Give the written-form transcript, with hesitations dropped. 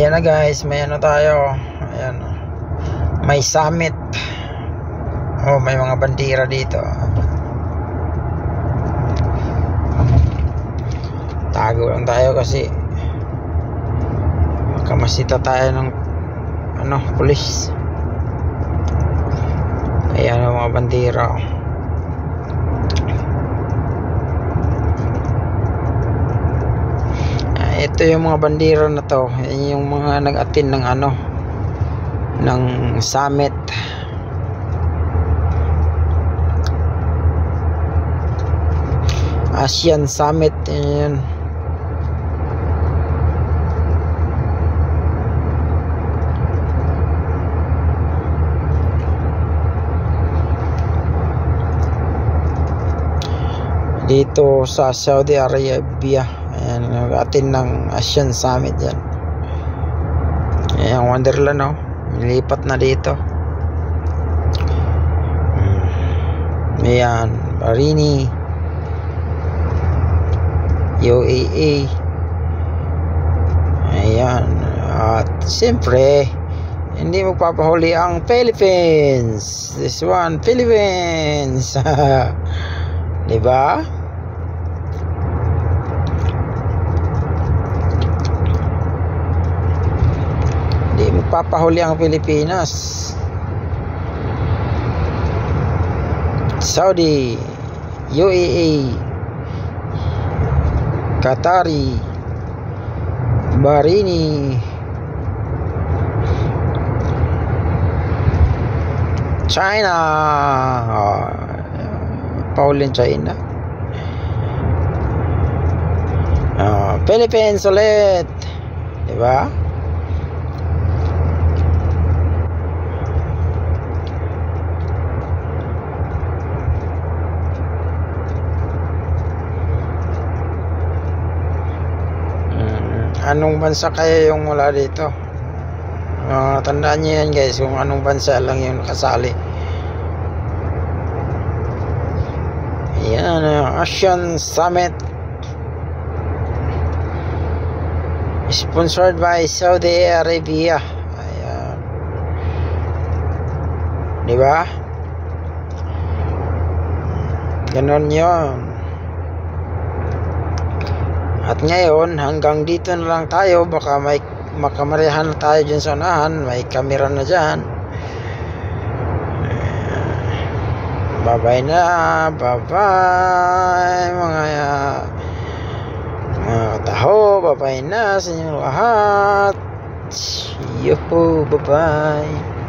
Ayan na guys, may ano tayo. Ayan. May summit. Oh, may mga bandera dito. Tago lang tayo kasi makamasita tayo ng pulis. Ayan ang mga bandera. Ito yung mga bandera na to. Yan yung mga nag-attend ng ng summit. ASEAN Summit. Yan. Dito sa Saudi Arabia. Ayan, nag-attend ng ASEAN Summit yan. Ayan, Wonderland, oh. Nilipat na dito. Ayan, Bahrain, UAE. Ayan. At siyempre, hindi magpapahuli ang Philippines. This one, Philippines. Diba? Papahuli ang Pilipinas. Saudi, UAE, Qatari, Bahrain, China. Paulin China. Philippines ulit. Diba? Anong bansa kaya yung wala dito? Tandaan nyo yan guys, kung anong bansa lang yung nakasali. Ayan, ASEAN Summit sponsored by Saudi Arabia. Ayan. Diba? Ganon yun. At ngayon, hanggang dito na lang tayo. Baka may makamarihan na tayo dyan sa unahan. May kamera na dyan. Bye-bye na. Bye-bye mga taho. Bye-bye na sa inyong lahat. Yo, bye-bye.